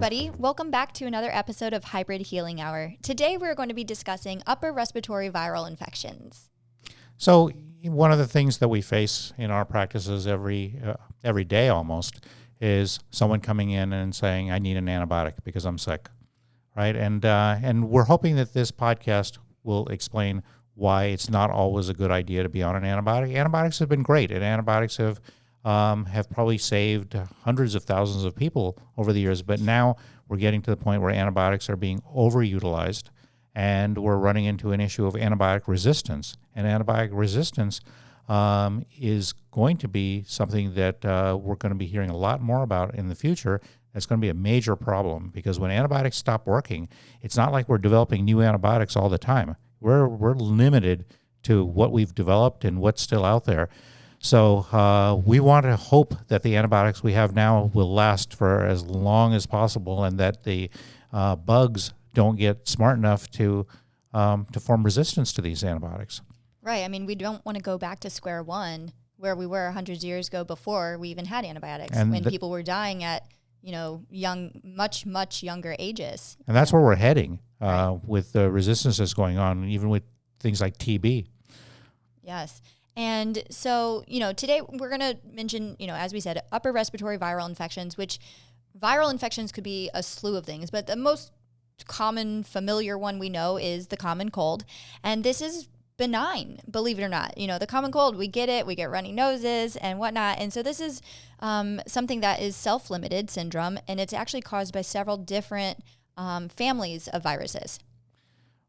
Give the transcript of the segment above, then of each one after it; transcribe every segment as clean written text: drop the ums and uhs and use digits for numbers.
everybody. Welcome back to another episode of Hybrid Healing Hour. Today we're going to be discussing upper respiratory viral infections. So one of the things that we face in our practices every day almost is someone coming in and saying, I need an antibiotic because I'm sick, right? And we're hoping that this podcast will explain why it's not always a good idea to be on an antibiotic. Antibiotics have been great, and antibiotics have probably saved hundreds of thousands of people over the years, but now we're getting to the point where antibiotics are being overutilized, and we're running into an issue of antibiotic resistance. And antibiotic resistance is going to be something that we're going to be hearing a lot more about in the future. That's going to be a major problem, because when antibiotics stop working, it's not like we're developing new antibiotics all the time. We're limited to what we've developed and what's still out there. So we want to hope that the antibiotics we have now will last for as long as possible, and that the bugs don't get smart enough to form resistance to these antibiotics. Right. I mean, we don't want to go back to square one where we were hundreds of years ago before we even had antibiotics, and when people were dying at, much younger ages. And that's where we're heading with the resistance that's going on, even with things like TB. Yes. And so, today we're going to mention, as we said, upper respiratory viral infections, which viral infections could be a slew of things, but the most common familiar one we know is the common cold. And this is benign, believe it or not. The common cold, we get it, we get runny noses and whatnot. And so this is something that is self-limited syndrome, and it's actually caused by several different families of viruses.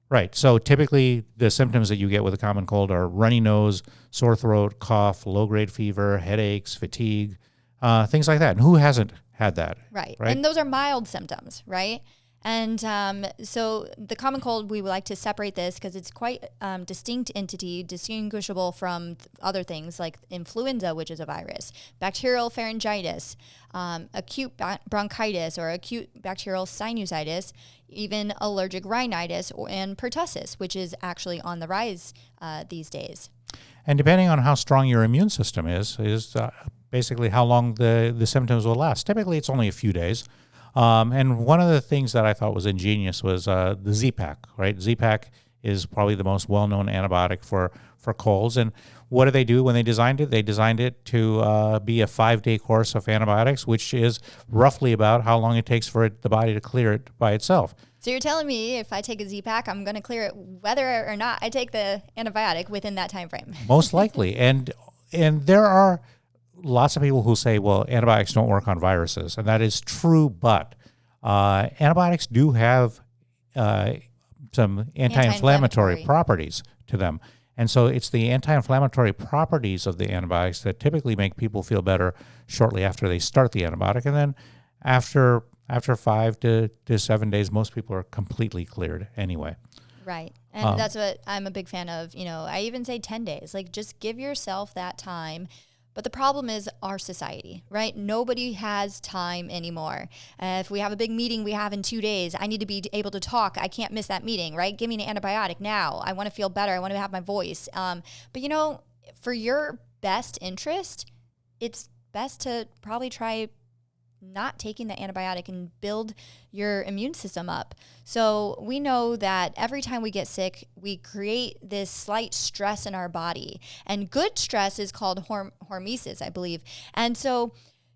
Right. So typically the symptoms that you get with a common cold are runny nose, sore throat, cough, low-grade fever, headaches, fatigue, things like that. And who hasn't had that? Right. And those are mild symptoms, right? And so the common cold, we would like to separate this because it's quite distinct entity, distinguishable from other things like influenza, which is a virus, bacterial pharyngitis, acute bronchitis or acute bacterial sinusitis, even allergic rhinitis and pertussis, which is actually on the rise these days. And depending on how strong your immune system is basically how long the symptoms will last. Typically, it's only a few days. And one of the things that I thought was ingenious was the Z-Pak, right? Z-Pak is probably the most well-known antibiotic for colds. And what did they do when they designed it? They designed it to be a 5-day course of antibiotics, which is roughly about how long it takes for the body to clear it by itself. So you're telling me if I take a Z-Pak, I'm going to clear it whether or not I take the antibiotic within that time frame? Most likely. And there are lots of people who say, well, antibiotics don't work on viruses, and that is true, but antibiotics do have some anti-inflammatory properties to them. And so it's the anti-inflammatory properties of the antibiotics that typically make people feel better shortly after they start the antibiotic. And then after 5 to 7 days, most people are completely cleared anyway. Right. And that's what I'm a big fan of. I even say 10 days. Like, just give yourself that time. But the problem is our society, right? Nobody has time anymore. If we have a big meeting we have in 2 days, I need to be able to talk. I can't miss that meeting, right? Give me an antibiotic now. I want to feel better. I want to have my voice. But, for your best interest, it's best to probably try not taking the antibiotic and build your immune system up. So we know that every time we get sick, we create this slight stress in our body. And good stress is called hjormesis, I believe. And so,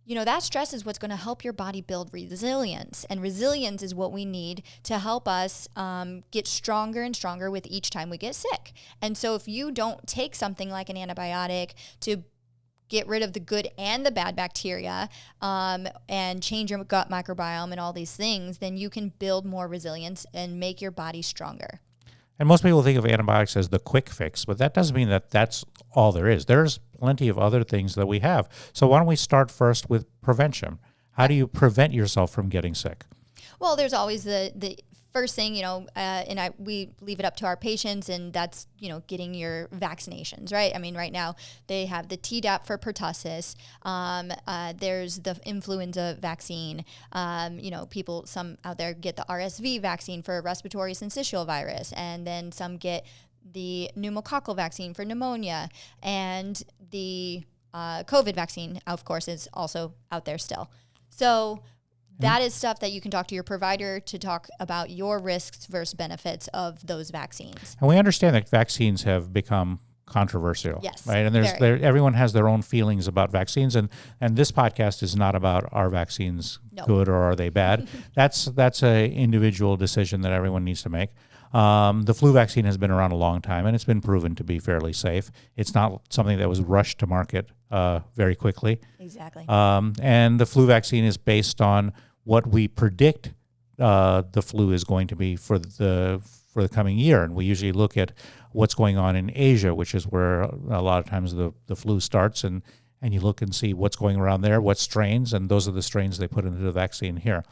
that stress is what's going to help your body build resilience. And resilience is what we need to help us get stronger and stronger with each time we get sick. And so if you don't take something like an antibiotic to get rid of the good and the bad bacteria, and change your gut microbiome and all these things, then you can build more resilience and make your body stronger. And most people think of antibiotics as the quick fix, but that doesn't mean that that's all there is. There's plenty of other things that we have. So why don't we start first with prevention? How do you prevent yourself from getting sick? Well, there's always the first thing, we leave it up to our patients, and that's, getting your vaccinations, right? I mean, right now they have the Tdap for pertussis. There's the influenza vaccine. Some out there get the RSV vaccine for respiratory syncytial virus, and then some get the pneumococcal vaccine for pneumonia, and the COVID vaccine, of course, is also out there still. So that is stuff that you can talk to your provider to talk about your risks versus benefits of those vaccines. And we understand that vaccines have become controversial, yes, right? And everyone has their own feelings about vaccines, and this podcast is not about are vaccines good or are they bad. That's a individual decision that everyone needs to make. The flu vaccine has been around a long time, and it's been proven to be fairly safe. It's not something that was rushed to market very quickly. Exactly. And the flu vaccine is based on what we predict the flu is going to be for the coming year, and we usually look at what's going on in Asia, which is where a lot of times the flu starts, and you look and see what's going around there, what strains, and those are the strains they put into the vaccine here.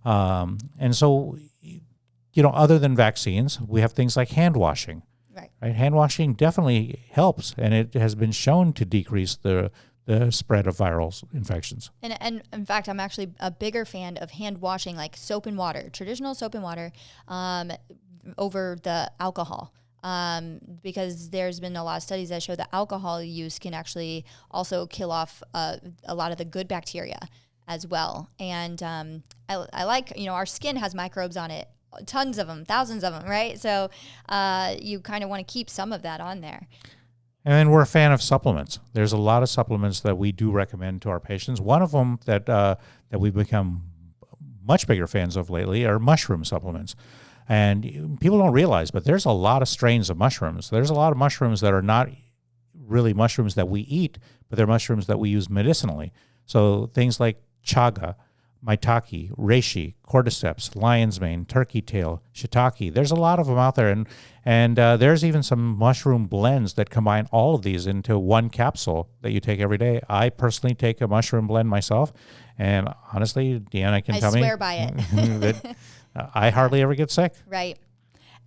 And so, other than vaccines, we have things like hand washing. Right. Hand washing definitely helps, and it has been shown to decrease the spread of viral infections. And in fact, I'm actually a bigger fan of hand washing, like soap and water, traditional soap and water, over the alcohol. Because there's been a lot of studies that show that alcohol use can actually also kill off a lot of the good bacteria as well. And I like, our skin has microbes on it, tons of them, thousands of them, right? So you kind of want to keep some of that on there. And then we're a fan of supplements. There's a lot of supplements that we do recommend to our patients. One of them that we've become much bigger fans of lately are mushroom supplements. And people don't realize, but there's a lot of strains of mushrooms. There's a lot of mushrooms that are not really mushrooms that we eat, but they're mushrooms that we use medicinally. So things like chaga, maitake, reishi, cordyceps, lion's mane, turkey tail, shiitake. There's a lot of them out there, and there's even some mushroom blends that combine all of these into one capsule that you take every day. I personally take a mushroom blend myself, and honestly, Deanna can tell me. I swear by it. that I hardly ever get sick. Right.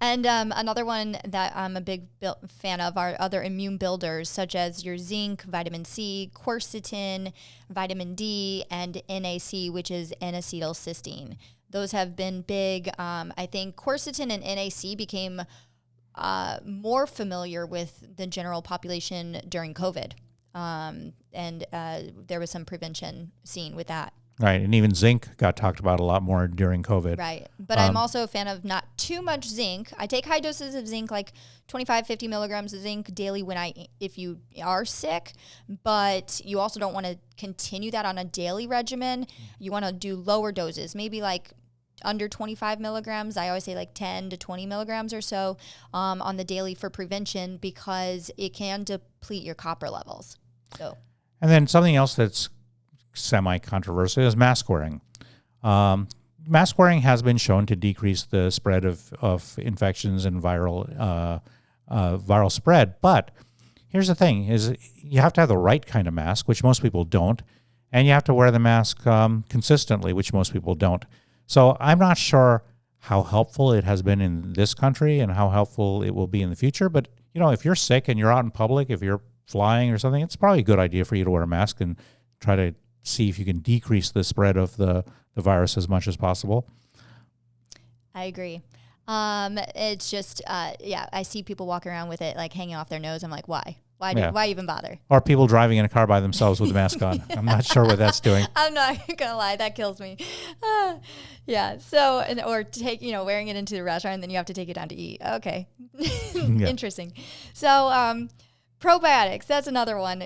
And another one that I'm a big fan of are other immune builders, such as your zinc, vitamin C, quercetin, vitamin D, and NAC, which is N-acetylcysteine. Those have been big. I think quercetin and NAC became more familiar with the general population during COVID. And there was some prevention seen with that. Right, and even zinc got talked about a lot more during COVID. Right, but I'm also a fan of not too much zinc. I take high doses of zinc, like 25, 50 milligrams of zinc daily if you are sick, but you also don't want to continue that on a daily regimen. You want to do lower doses, maybe like under 25 milligrams. I always say like 10 to 20 milligrams or so on the daily for prevention, because it can deplete your copper levels. So, and then something else that's semi-controversial is mask wearing. Mask wearing has been shown to decrease the spread of infections and viral spread. But here's the thing: is you have to have the right kind of mask, which most people don't, and you have to wear the mask consistently, which most people don't. So I'm not sure how helpful it has been in this country and how helpful it will be in the future. But if you're sick and you're out in public, if you're flying or something, it's probably a good idea for you to wear a mask and try to see if you can decrease the spread of the virus as much as possible. I agree. It's just, I see people walking around with it like hanging off their nose. I'm like, why? Why even bother? Or people driving in a car by themselves with a mask on. I'm not sure what that's doing. I'm not gonna lie, that kills me. So, or wearing it into the restaurant and then you have to take it down to eat. Okay. Interesting. So, probiotics, that's another one.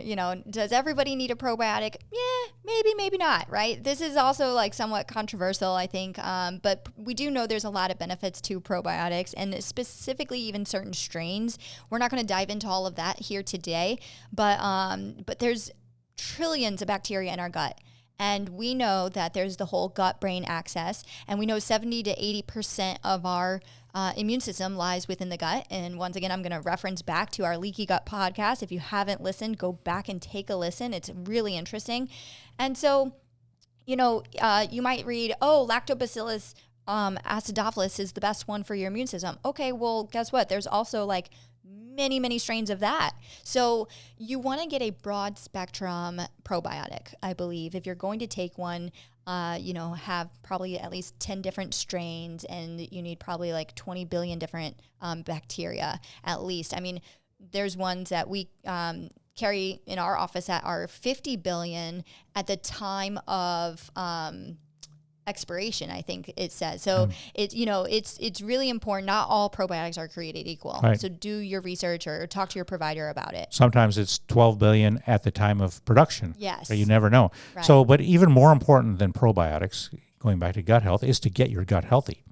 Does everybody need a probiotic? Yeah, maybe not, right? This is also like somewhat controversial, I think. But we do know there's a lot of benefits to probiotics, and specifically even certain strains. We're not going to dive into all of that here today, but there's trillions of bacteria in our gut. And we know that there's the whole gut-brain axis, and we know 70 to 80% of our immune system lies within the gut. And once again, I'm going to reference back to our Leaky Gut podcast. If you haven't listened, go back and take a listen. It's really interesting. And so, you might read, Lactobacillus acidophilus is the best one for your immune system. Okay, well, guess what? There's also like many, many strains of that. So you want to get a broad spectrum probiotic, I believe. If you're going to take one, have probably at least 10 different strains, and you need probably like 20 billion different bacteria at least. I mean, there's ones that we carry in our office that are 50 billion at the time of expiration, I think it says. So it's really important. Not all probiotics are created equal. Right. So do your research or talk to your provider about it. Sometimes it's 12 billion at the time of production. Yes. So you never know. Right. So, but even more important than probiotics, going back to gut health, is to get your gut healthy,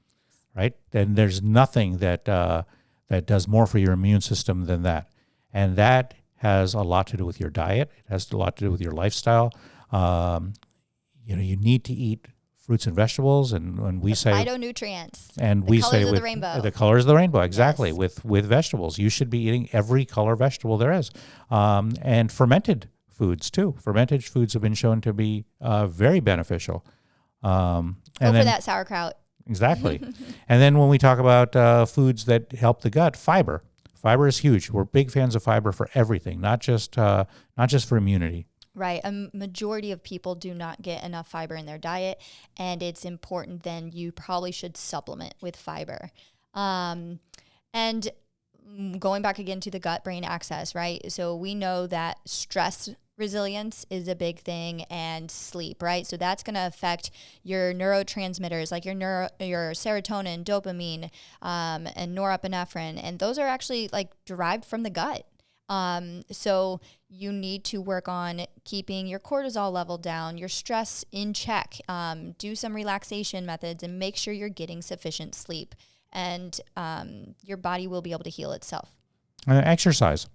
right? And there's nothing that that does more for your immune system than that. And that has a lot to do with your diet. It has a lot to do with your lifestyle. You need to eat fruits and vegetables, and when we say phytonutrients, and we say with the rainbow, the colors of the rainbow, exactly. Yes. With vegetables, you should be eating every color vegetable there is, and fermented foods too. Fermented foods have been shown to be very beneficial. Go for that sauerkraut. Exactly. And then when we talk about foods that help the gut, fiber is huge. We're big fans of fiber for everything, not just for immunity. Right. A majority of people do not get enough fiber in their diet, and it's important then you probably should supplement with fiber. And going back again to the gut-brain axis, right? So we know that stress resilience is a big thing, and sleep, right? So that's going to affect your neurotransmitters like your serotonin, dopamine, and norepinephrine, and those are actually like derived from the gut. So you need to work on keeping your cortisol level down, your stress in check, do some relaxation methods, and make sure you're getting sufficient sleep, and your body will be able to heal itself. Exercise.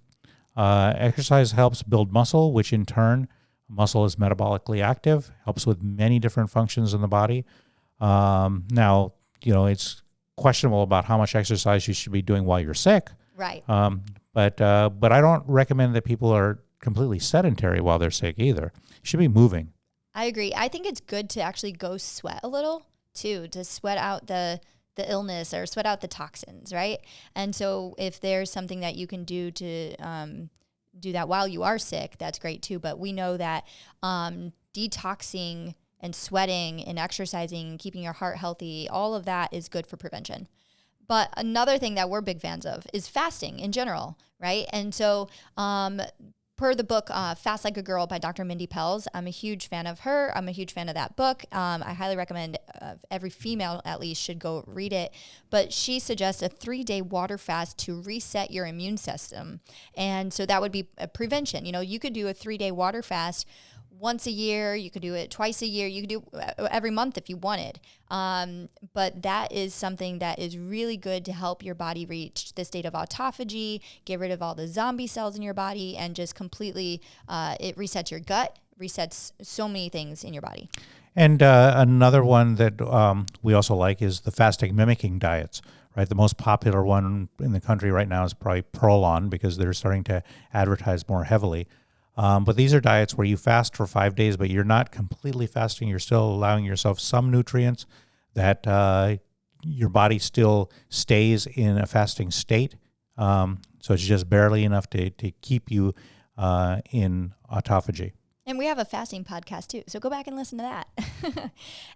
Exercise helps build muscle, which in turn, muscle is metabolically active, helps with many different functions in the body. Now, it's questionable about how much exercise you should be doing while you're sick. Right. But I don't recommend that people are completely sedentary while they're sick either. You should be moving. I agree. I think it's good to actually go sweat a little too, to sweat out the illness or sweat out the toxins, right? And so if there's something that you can do to do that while you are sick, that's great too. But we know that detoxing and sweating and exercising and keeping your heart healthy, all of that is good for prevention. But another thing that we're big fans of is fasting in general, right? And so per the book Fast Like a Girl by Dr. Mindy Pelz, I'm a huge fan of her. I'm a huge fan of that book. I highly recommend every female at least should go read it. But she suggests a 3-day water fast to reset your immune system. And so that would be a prevention. You could do a 3-day water fast once a year, you could do it twice a year, you could do every month if you wanted. But that is something that is really good to help your body reach the state of autophagy, get rid of all the zombie cells in your body, and just completely, it resets your gut, resets so many things in your body. And another one that we also like is the fasting mimicking diets, right? The most popular one in the country right now is probably Prolon, because they're starting to advertise more heavily. But these are diets where you fast for 5 days, but you're not completely fasting. You're still allowing yourself some nutrients that your body still stays in a fasting state. So it's just barely enough to keep you in autophagy. And we have a fasting podcast too, so go back and listen to that.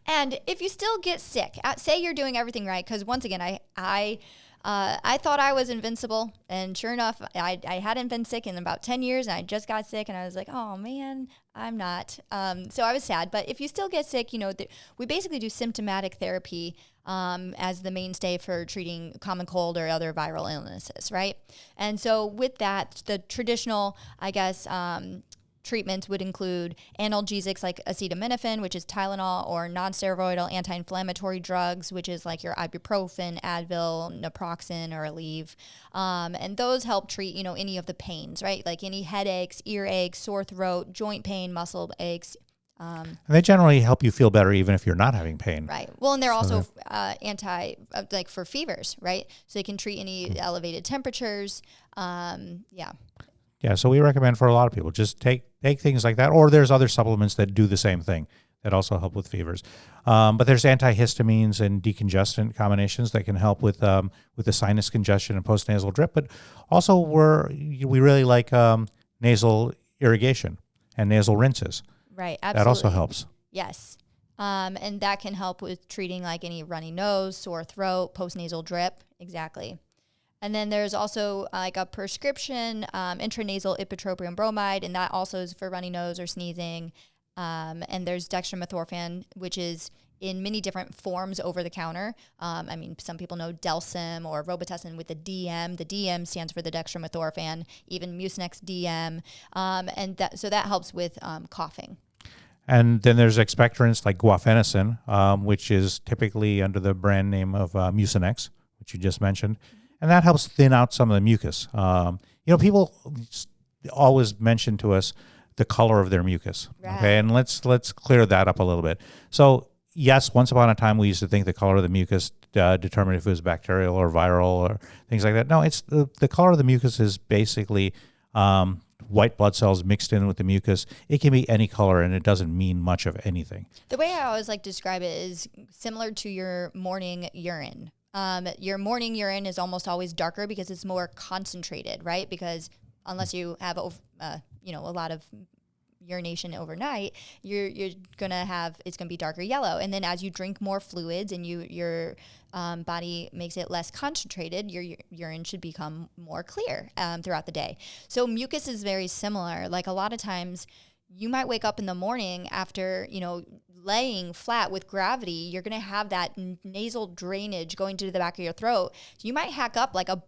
And if you still get sick, say you're doing everything right, because once again, I thought I was invincible, and sure enough, I hadn't been sick in about 10 years, and I just got sick, and I was like, oh man, I'm not. So I was sad. But if you still get sick, we basically do symptomatic therapy as the mainstay for treating common cold or other viral illnesses, right? And so with that, the traditional, I guess, treatments would include analgesics like acetaminophen, which is Tylenol, or non-steroidal anti-inflammatory drugs, which is like your ibuprofen, Advil, naproxen, or Aleve. And those help treat, any of the pains, right? Like any headaches, ear aches, sore throat, joint pain, muscle aches. And they generally help you feel better even if you're not having pain. Right. Well, and they're also like for fevers, right? So they can treat any elevated temperatures. Yeah, so we recommend for a lot of people, just take things like that. Or there's other supplements that do the same thing that also help with fevers. But there's antihistamines and decongestant combinations that can help with the sinus congestion and postnasal drip. But also we really like nasal irrigation and nasal rinses. Right, absolutely. That also helps. Yes. And that can help with treating like any runny nose, sore throat, postnasal drip. Exactly. And then there's also like a prescription intranasal ipratropium bromide, and that also is for runny nose or sneezing. And there's dextromethorphan, which is in many different forms over the counter. I mean, some people know Delsym or Robitussin with the DM. The DM stands for the dextromethorphan, even Mucinex DM. So that helps with coughing. And then there's expectorants like guaifenesin, which is typically under the brand name of Mucinex, which you just mentioned. And that helps thin out some of the mucus. People always mention to us the color of their mucus. Right. Okay, and let's clear that up a little bit. So yes, once upon a time we used to think the color of the mucus determined if it was bacterial or viral or things like that. No, it's the color of the mucus is basically white blood cells mixed in with the mucus. It can be any color, and it doesn't mean much of anything. The way I always like to describe it is similar to your morning urine. Your morning urine is almost always darker because it's more concentrated, right? Because unless you have a lot of urination overnight, it's gonna be darker yellow. And then as you drink more fluids and your body makes it less concentrated, your urine should become more clear throughout the day. So mucus is very similar. Like a lot of times you might wake up in the morning after, laying flat with gravity, you're going to have that nasal drainage going to the back of your throat. So you might hack up like a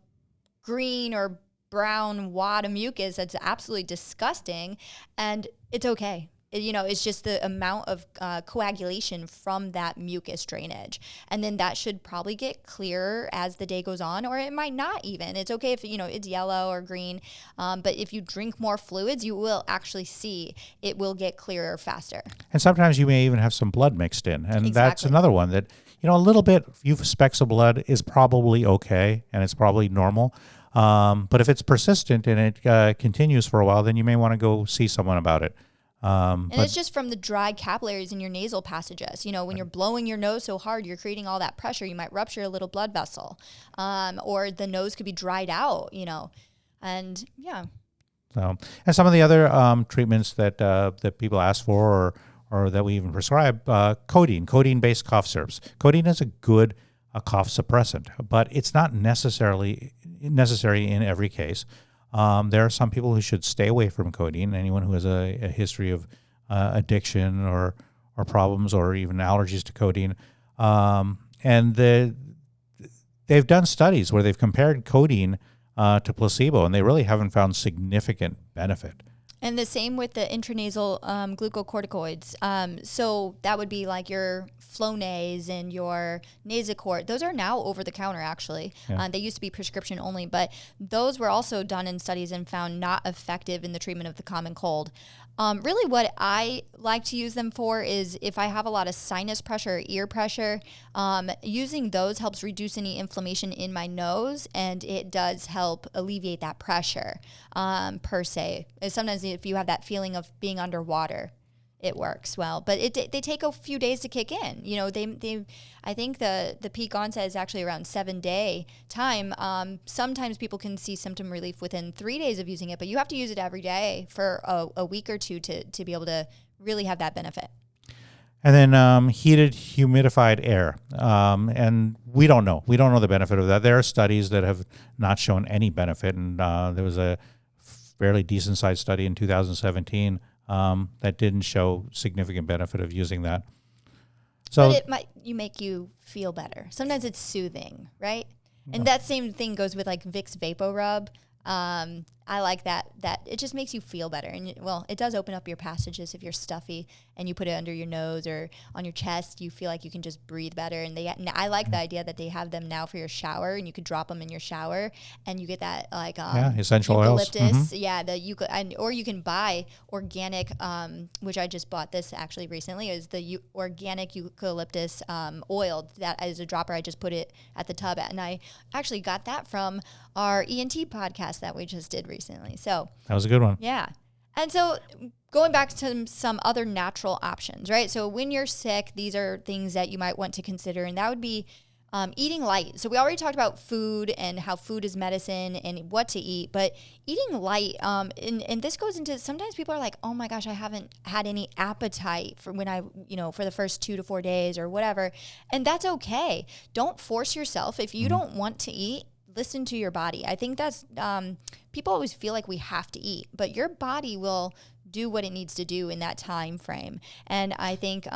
green or brown wad of mucus that's absolutely disgusting, and it's okay. It's just the amount of coagulation from that mucus drainage. And then that should probably get clearer as the day goes on, or it might not even. It's okay if, it's yellow or green. But if you drink more fluids, you will actually see it will get clearer faster. And sometimes you may even have some blood mixed in. And Exactly. That's another one that, a little bit, few specks of blood is probably okay, and it's probably normal. But if it's persistent and it continues for a while, then you may want to go see someone about it. And it's just from the dry capillaries in your nasal passages. When you're blowing your nose so hard, you're creating all that pressure. You might rupture a little blood vessel, or the nose could be dried out, and yeah. So, and some of the other treatments that people ask for or that we even prescribe, codeine-based cough syrups. Codeine is a good cough suppressant, but it's not necessary in every case. There are some people who should stay away from codeine. Anyone who has a history of addiction or problems or even allergies to codeine. And they've done studies where they've compared codeine to placebo, and they really haven't found significant benefit. And the same with the intranasal glucocorticoids. So that would be like your Flonase and your Nasacort. Those are now over the counter, actually. Yeah. They used to be prescription only, but those were also done in studies and found not effective in the treatment of the common cold. Really what I like to use them for is if I have a lot of sinus pressure or ear pressure, using those helps reduce any inflammation in my nose, and it does help alleviate that pressure per se. Sometimes if you have that feeling of being underwater, it works well, but they take a few days to kick in. I think the peak onset is actually around 7-day time. Sometimes people can see symptom relief within 3 days of using it, but you have to use it every day for a week or two to be able to really have that benefit. And then heated, humidified air. And we don't know. We don't know the benefit of that. There are studies that have not shown any benefit, and there was a fairly decent-sized study in 2017 that didn't show significant benefit of using that. So, but it might make you feel better. Sometimes it's soothing, right? And that same thing goes with like Vicks VapoRub. I like that it just makes you feel better. And it does open up your passages if you're stuffy and you put it under your nose or on your chest, you feel like you can just breathe better. And I like the idea that they have them now for your shower, and you could drop them in your shower and you get that like essential oils. Eucalyptus. Yeah, or you can buy organic, which I just bought this actually recently, is the organic eucalyptus oil. That is a dropper. I just put it at the tub, and I actually got that from our ENT podcast that we just did recently. So that was a good one. Yeah. And so going back to some other natural options, right? So when you're sick, these are things that you might want to consider, and that would be eating light. So we already talked about food and how food is medicine and what to eat, but eating light, and this goes into, sometimes people are like, oh my gosh, I haven't had any appetite for for the first 2 to 4 days or whatever. And that's okay. Don't force yourself. If you don't want to eat, listen to your body. I think that's, people always feel like we have to eat, but your body will do what it needs to do in that time frame. And I think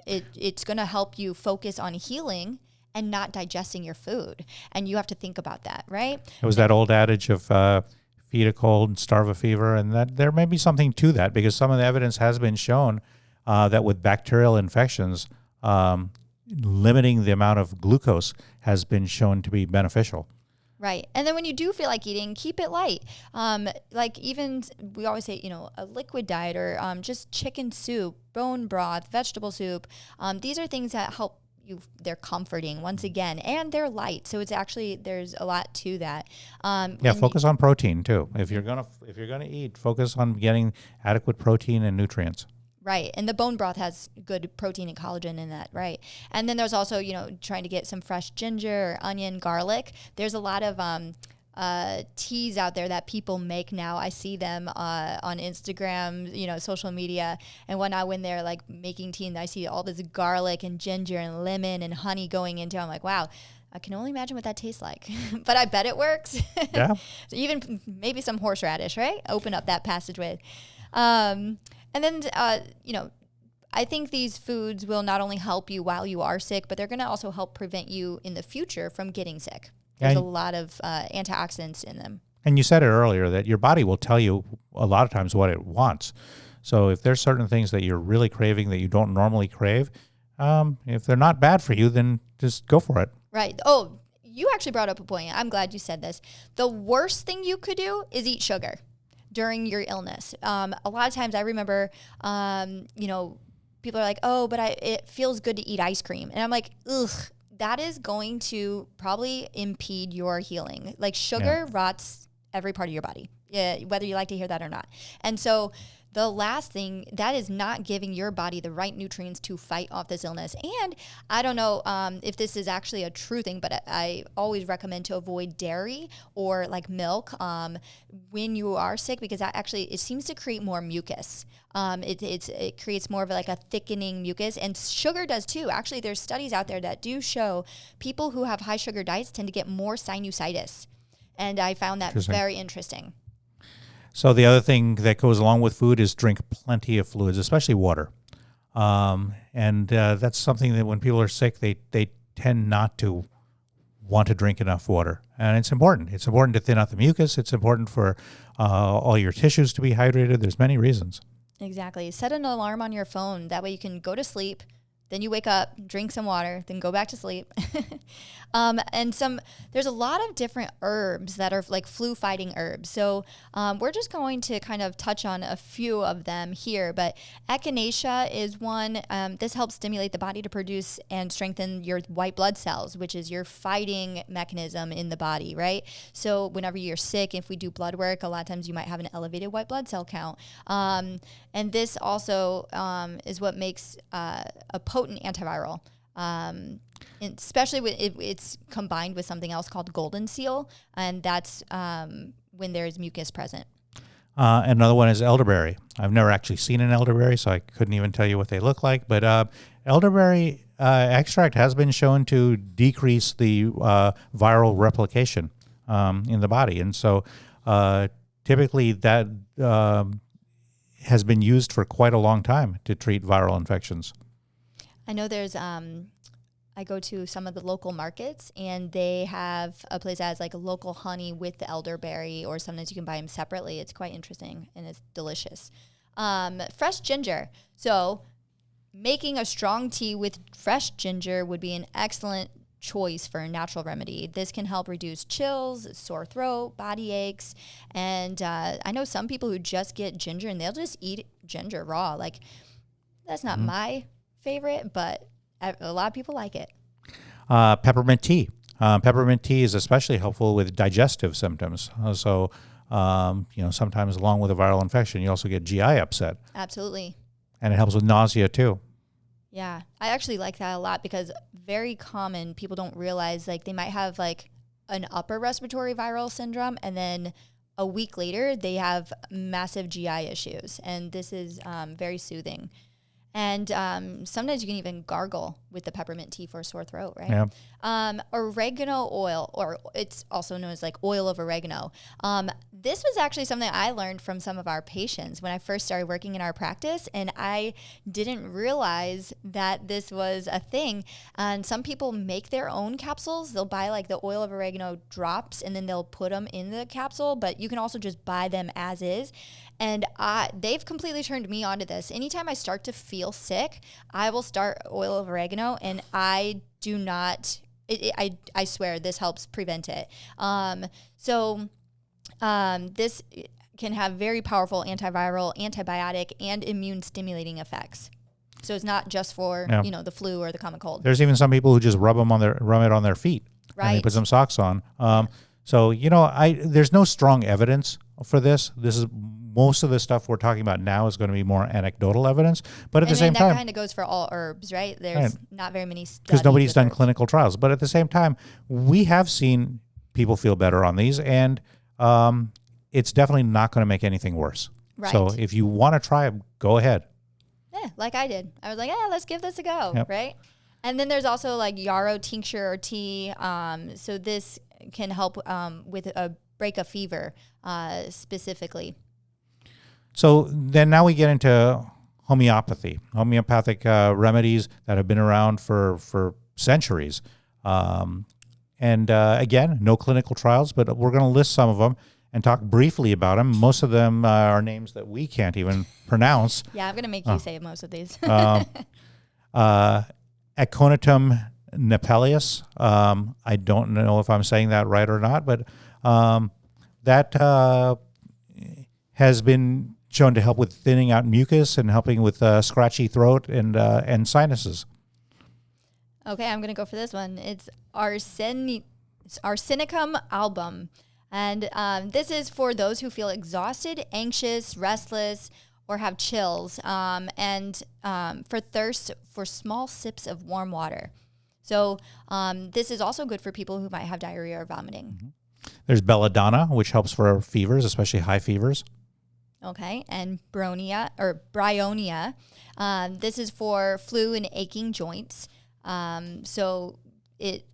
it's going to help you focus on healing and not digesting your food. And you have to think about that, right? It was that old adage of feed a cold and starve a fever, and that there may be something to that, because some of the evidence has been shown that with bacterial infections, limiting the amount of glucose has been shown to be beneficial. Right. And then when you do feel like eating, keep it light. Like even we always say, a liquid diet or just chicken soup, bone broth, vegetable soup. These are things that help you. They're comforting once again, and they're light. So it's actually, there's a lot to that. Focus on protein too. If you're going to eat, focus on getting adequate protein and nutrients. Right. And the bone broth has good protein and collagen in that, right? And then there's also, trying to get some fresh ginger, or onion, garlic. There's a lot of teas out there that people make now. I see them on Instagram, social media and whatnot, when they're like making tea, and I see all this garlic and ginger and lemon and honey going into it. I'm like, wow, I can only imagine what that tastes like, but I bet it works. Yeah. So even maybe some horseradish, right? Open up that passageway. And then, I think these foods will not only help you while you are sick, but they're going to also help prevent you in the future from getting sick. There's a lot of antioxidants in them. And you said it earlier that your body will tell you a lot of times what it wants. So if there's certain things that you're really craving that you don't normally crave, if they're not bad for you, then just go for it. Right. Oh, you actually brought up a point. I'm glad you said this. The worst thing you could do is eat sugar during your illness. A lot of times I remember, people are like, oh, but it feels good to eat ice cream. And I'm like, ugh, that is going to probably impede your healing. Like sugar rots every part of your body, whether you like to hear that or not. And so the last thing, that is not giving your body the right nutrients to fight off this illness. And I don't know if this is actually a true thing, but I always recommend to avoid dairy or like milk when you are sick, because that actually, it seems to create more mucus. It creates more of like a thickening mucus, and sugar does too. Actually, there's studies out there that do show people who have high sugar diets tend to get more sinusitis. And I found that very interesting. So the other thing that goes along with food is drink plenty of fluids, especially water. And that's something that when people are sick, they tend not to want to drink enough water. And it's important. It's important to thin out the mucus. It's important for all your tissues to be hydrated. There's many reasons. Exactly. Set an alarm on your phone. That way you can go to sleep. Then you wake up, drink some water, then go back to sleep. There's a lot of different herbs that are like flu-fighting herbs. So we're just going to kind of touch on a few of them here. But echinacea is one. This helps stimulate the body to produce and strengthen your white blood cells, which is your fighting mechanism in the body, right? So whenever you're sick, if we do blood work, a lot of times you might have an elevated white blood cell count. And this also is what makes a potent antiviral, especially when it's combined with something else called golden seal, and that's when there is mucus present. Another one is elderberry. I've never actually seen an elderberry, so I couldn't even tell you what they look like, but elderberry extract has been shown to decrease the viral replication in the body, and so typically that has been used for quite a long time to treat viral infections. I know there's, I go to some of the local markets, and they have a place that has like a local honey with the elderberry, or sometimes you can buy them separately. It's quite interesting, and it's delicious. Fresh ginger. So making a strong tea with fresh ginger would be an excellent choice for a natural remedy. This can help reduce chills, sore throat, body aches. And I know some people who just get ginger and they'll just eat ginger raw. Like, that's not my favorite, but a lot of people like it. Peppermint tea. Peppermint tea is especially helpful with digestive symptoms. Sometimes along with a viral infection, you also get GI upset. Absolutely. And it helps with nausea too. Yeah, I actually like that a lot, because very common, people don't realize, like, they might have like an upper respiratory viral syndrome, and then a week later they have massive GI issues, and this is very soothing. And sometimes you can even gargle with the peppermint tea for a sore throat, right? Yeah. Oregano oil, or it's also known as like oil of oregano. this was actually something I learned from some of our patients when I first started working in our practice, and I didn't realize that this was a thing. And some people make their own capsules. They'll buy like the oil of oregano drops, and then they'll put them in the capsule, but you can also just buy them as is. And they've completely turned me onto this. Anytime I start to feel sick, I will start oil of oregano, and I do not... I swear this helps prevent it. This can have very powerful antiviral, antibiotic, and immune stimulating effects. So it's not just for the flu or the common cold. There's even some people who just rub it on their feet, right? And they put some socks on. So there's no strong evidence for this. This is most of the stuff we're talking about now is going to be more anecdotal evidence, but at the same time, that kind of goes for all herbs, right? There's not very many studies because nobody's done herbs. Clinical trials. But at the same time, we have seen people feel better on these, and it's definitely not going to make anything worse. Right. So if you want to try it, go ahead. Yeah, like I did. I was like, let's give this a go, Yep. right? And then there's also like yarrow tincture or tea. So this can help with a break of fever specifically. So then now we get into homeopathy, homeopathic remedies that have been around for centuries. Again, no clinical trials, but we're going to list some of them and talk briefly about them. Most of them are names that we can't even pronounce. Yeah, I'm going to make you say most of these. Aconitum napellus. I don't know if I'm saying that right or not, but that has been shown to help with thinning out mucus and helping with scratchy throat and sinuses. Okay, I'm going to go for this one. It's Arsenicum album. And this is for those who feel exhausted, anxious, restless, or have chills, and for thirst for small sips of warm water. So this is also good for people who might have diarrhea or vomiting. Mm-hmm. There's belladonna, which helps for fevers, especially high fevers. Okay, and bryonia. This is for flu and aching joints. So it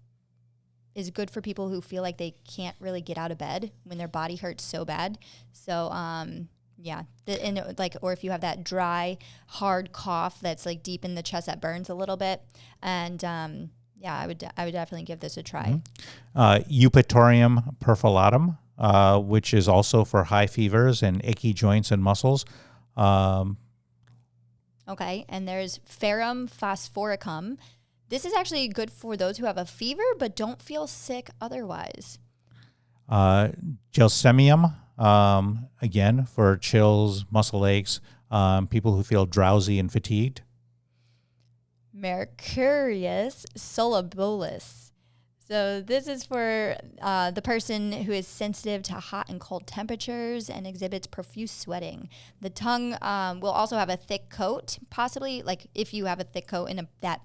is good for people who feel like they can't really get out of bed when their body hurts so bad. So or if you have that dry, hard cough that's like deep in the chest that burns a little bit, and I would definitely give this a try. Mm-hmm. Eupatorium perfilatum, which is also for high fevers and achy joints and muscles. Okay, and there's Ferrum phosphoricum. This is actually good for those who have a fever but don't feel sick otherwise. Gelsemium, again, for chills, muscle aches, people who feel drowsy and fatigued. Mercurius solubilis. So this is for the person who is sensitive to hot and cold temperatures and exhibits profuse sweating. The tongue will also have a thick coat, possibly like if you have a thick coat and that,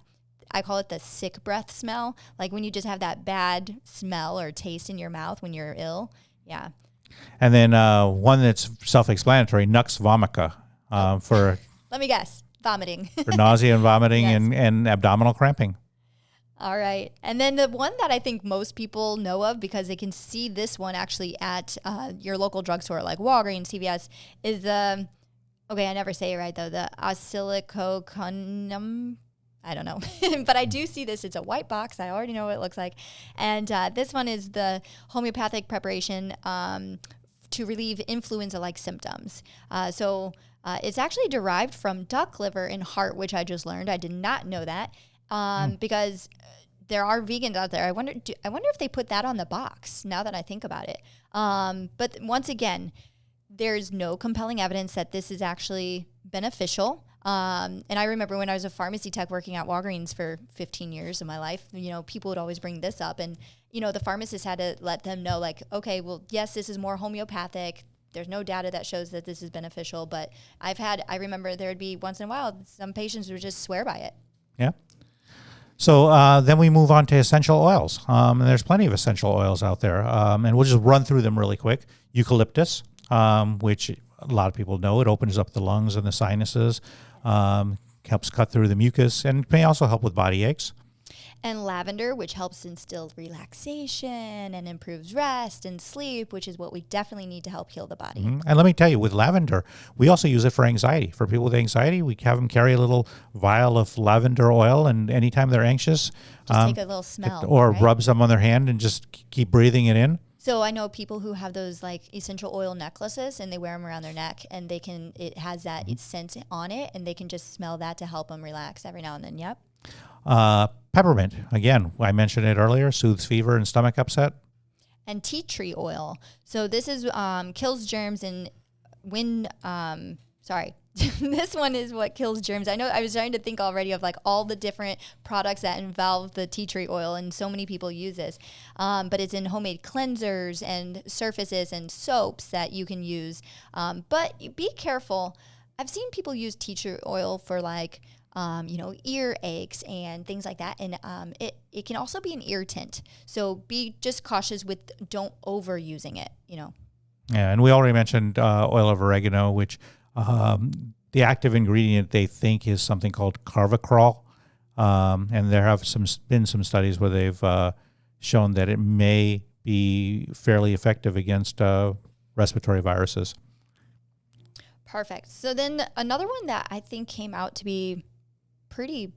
I call it the sick breath smell, like when you just have that bad smell or taste in your mouth when you're ill. Yeah. And then one that's self-explanatory, nux vomica, for... Let me guess. Vomiting. For nausea and vomiting Yes. and abdominal cramping. All right. And then the one that I think most people know of because they can see this one actually at your local drugstore like Walgreens, CVS, is the, okay, I never say it right though, the oscillococonium. I don't know. But I do see this. It's a white box. I already know what it looks like. And this one is the homeopathic preparation to relieve influenza-like symptoms. It's actually derived from duck liver and heart, which I just learned. I did not know that because there are vegans out there. I wonder if they put that on the box now that I think about it. But once again, there's no compelling evidence that this is actually beneficial. And I remember when I was a pharmacy tech working at Walgreens for 15 years of my life, people would always bring this up. And, the pharmacist had to let them know, like, okay, well, yes, this is more homeopathic. There's no data that shows that this is beneficial. But I remember there would be once in a while, some patients would just swear by it. Yeah. So then we move on to essential oils. And there's plenty of essential oils out there. And we'll just run through them really quick. Eucalyptus, which a lot of people know. It opens up the lungs and the sinuses, helps cut through the mucus, and may also help with body aches. And lavender, which helps instill relaxation and improves rest and sleep, which is what we definitely need to help heal the body. And let me tell you, with lavender, we also use it for anxiety. For people with anxiety, we have them carry a little vial of lavender oil, and anytime they're anxious, just take a little smell. Or rub some on their hand and just keep breathing it in. So I know people who have those like essential oil necklaces, and they wear them around their neck, and it has that scent on it, and they can just smell that to help them relax every now and then. Yep. Peppermint, again, I mentioned it earlier, soothes fever and stomach upset. And tea tree oil. So this is kills germs and this one is what kills germs. I know I was trying to think already of like all the different products that involve the tea tree oil, and so many people use this. But it's in homemade cleansers and surfaces and soaps that you can use. But be careful. I've seen people use tea tree oil for like ear aches and things like that. And it can also be an irritant. So be just cautious with don't overusing it, Yeah, and we already mentioned oil of oregano, which the active ingredient they think is something called carvacrol. And there have been some studies where they've shown that it may be fairly effective against respiratory viruses. Perfect. So then another one that I think came out to be pretty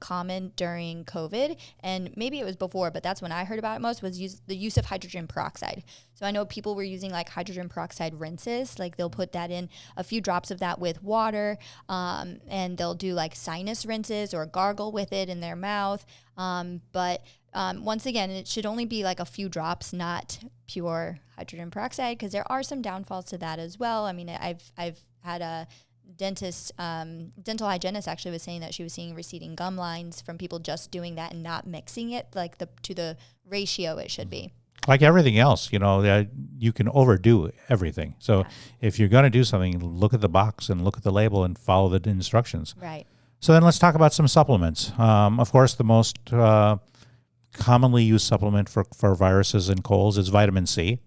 common during COVID, and maybe it was before, but that's when I heard about it most, was the use of hydrogen peroxide. So I know people were using like hydrogen peroxide rinses, like they'll put that in a few drops of that with water, and they'll do like sinus rinses or gargle with it in their mouth. But once again, it should only be like a few drops, not pure hydrogen peroxide, because there are some downfalls to that as well. I mean, I've had a dental hygienist actually was saying that she was seeing receding gum lines from people just doing that and not mixing it like to the ratio it should be. Like everything else, you can overdo everything. So if you're going to do something, look at the box and look at the label and follow the instructions. Right. So then let's talk about some supplements. Of course, the most commonly used supplement for viruses and colds is vitamin C.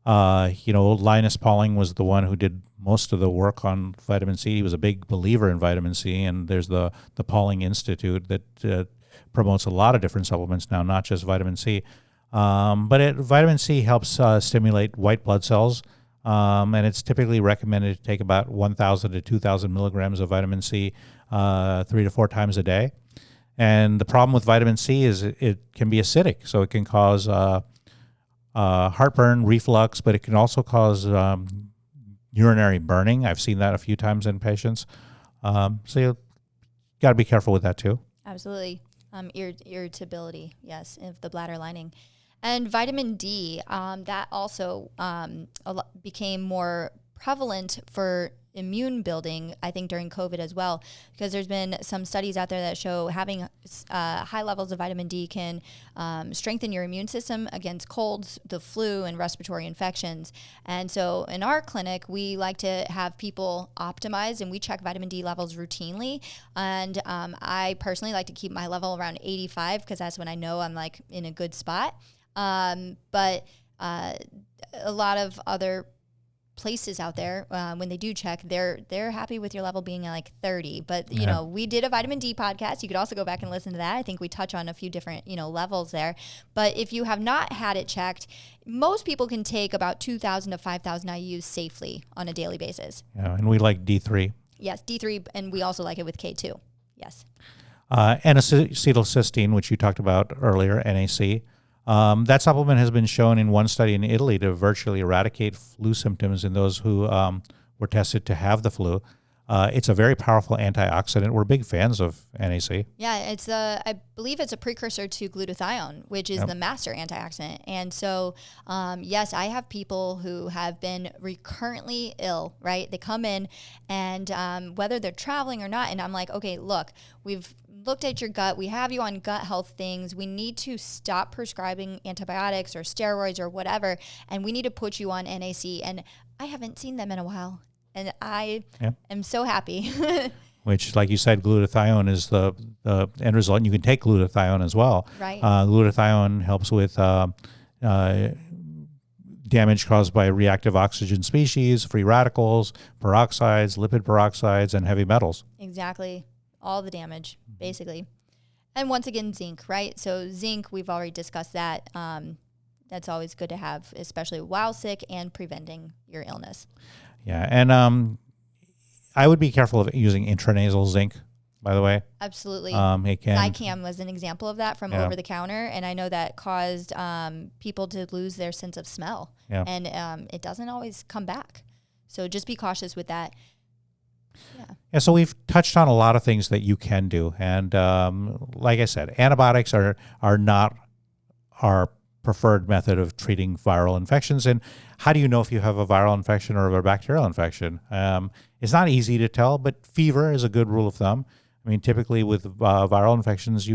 Linus Pauling was the one who did most of the work on vitamin C. He was a big believer in vitamin C, and there's the Pauling Institute that promotes a lot of different supplements now, not just vitamin C. But vitamin C helps stimulate white blood cells, and it's typically recommended to take about 1,000 to 2,000 milligrams of vitamin C 3 to 4 times a day. And the problem with vitamin C is it can be acidic, so it can cause heartburn, reflux, but it can also cause urinary burning. I've seen that a few times in patients. So you got to be careful with that too. Absolutely. Irritability, yes, of the bladder lining. And vitamin D, that also became more prevalent for immune building, I think, during COVID as well, because there's been some studies out there that show having high levels of vitamin D can strengthen your immune system against colds, the flu, and respiratory infections. And so in our clinic, we like to have people optimize, and we check vitamin D levels routinely. And I personally like to keep my level around 85 because that's when I know I'm like in a good spot. But a lot of other places out there, when they do check, they're happy with your level being at like 30. But we did a vitamin D podcast. You could also go back and listen to that. I think we touch on a few different levels there. But if you have not had it checked, most people can take about 2,000 to 5,000 IUs safely on a daily basis. Yeah, and we like D3. Yes, D3, and we also like it with K2. Yes. N-acetylcysteine, which you talked about earlier, NAC. That supplement has been shown in one study in Italy to virtually eradicate flu symptoms in those who were tested to have the flu. It's a very powerful antioxidant. We're big fans of NAC. Yeah, I believe it's a precursor to glutathione, which is the master antioxidant. And so, yes, I have people who have been recurrently ill, right? They come in and whether they're traveling or not, and I'm like, okay, look, we've looked at your gut. We have you on gut health things. We need to stop prescribing antibiotics or steroids or whatever, and we need to put you on NAC. And I haven't seen them in a while, and I am so happy. Which, like you said, glutathione is the end result. And you can take glutathione as well. Right. Glutathione helps with damage caused by reactive oxygen species, free radicals, peroxides, lipid peroxides, and heavy metals. Exactly. All the damage, basically. And once again, zinc, right? So zinc, we've already discussed that. That's always good to have, especially while sick and preventing your illness. Yeah, and I would be careful of using intranasal zinc, by the way. Absolutely. It can, Zicam was an example of that from over the counter, and I know that caused people to lose their sense of smell, and it doesn't always come back. So just be cautious with that. Yeah, so we've touched on a lot of things that you can do, and like I said, antibiotics are not our preferred method of treating viral infections. And how do you know if you have a viral infection or a bacterial infection? It's not easy to tell, but fever is a good rule of thumb. I mean, typically with viral infections,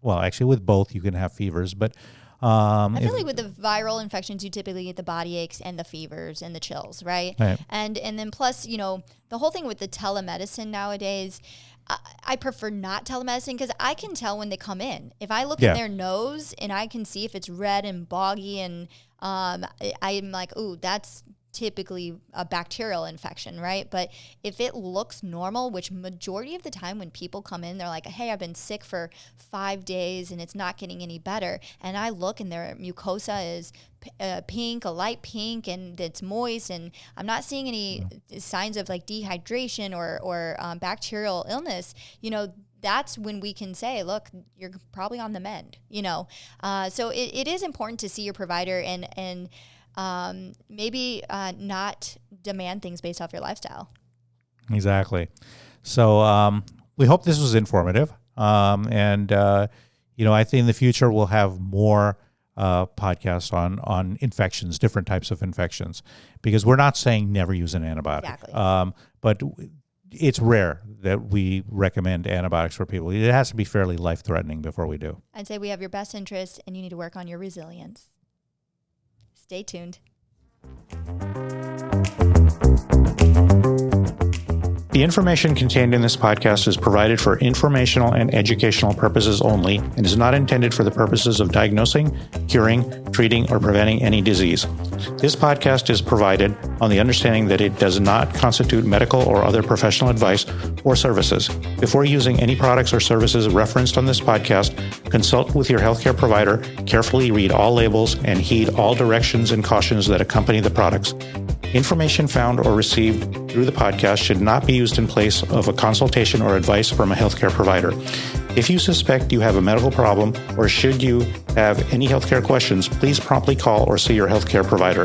actually with both, you can have fevers, but I feel like with the viral infections, you typically get the body aches and the fevers and the chills, right? And then plus, the whole thing with the telemedicine nowadays, I prefer not telemedicine because I can tell when they come in. If I look in their nose and I can see if it's red and boggy, and I'm like, ooh, that's typically a bacterial infection, right? But if it looks normal, which majority of the time when people come in, they're like, hey, I've been sick for 5 days and it's not getting any better. And I look and their mucosa is pink, a light pink, and it's moist, and I'm not seeing any signs of like dehydration or bacterial illness, that's when we can say, look, you're probably on the mend, So it is important to see your provider and maybe not demand things based off your lifestyle. Exactly. So we hope this was informative. And I think in the future we'll have more podcasts on infections, different types of infections, because we're not saying never use an antibiotic. Exactly. But it's rare that we recommend antibiotics for people. It has to be fairly life-threatening before we do. I'd say we have your best interest and you need to work on your resilience. Stay tuned. The information contained in this podcast is provided for informational and educational purposes only and is not intended for the purposes of diagnosing, curing, treating, or preventing any disease. This podcast is provided on the understanding that it does not constitute medical or other professional advice or services. Before using any products or services referenced on this podcast, consult with your healthcare provider, carefully read all labels, and heed all directions and cautions that accompany the products. Information found or received through the podcast should not be used in place of a consultation or advice from a healthcare provider. If you suspect you have a medical problem or should you have any healthcare questions, please promptly call or see your healthcare provider.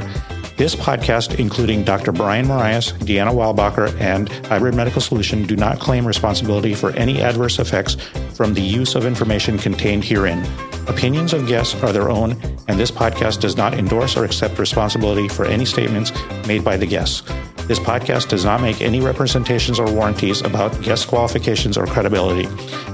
This podcast, including Dr. Brian Marias, Deanna Weilbacher, and Hybrid Medical Solution, do not claim responsibility for any adverse effects from the use of information contained herein. Opinions of guests are their own, and this podcast does not endorse or accept responsibility for any statements made by the guests. This podcast does not make any representations or warranties about guest qualifications or credibility.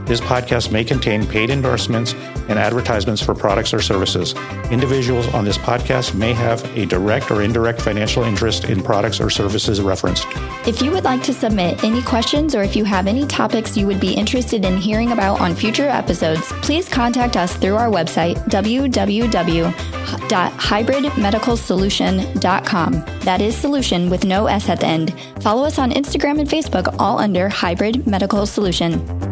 This podcast may contain paid endorsements and advertisements for products or services. Individuals on this podcast may have a direct or indirect financial interest in products or services referenced. If you would like to submit any questions or if you have any topics you would be interested in hearing about on future episodes, please contact us through our website, www.hybridmedicalsolution.com. That is solution with no S at the end. Follow us on Instagram and Facebook, all under Hybrid Medical Solution.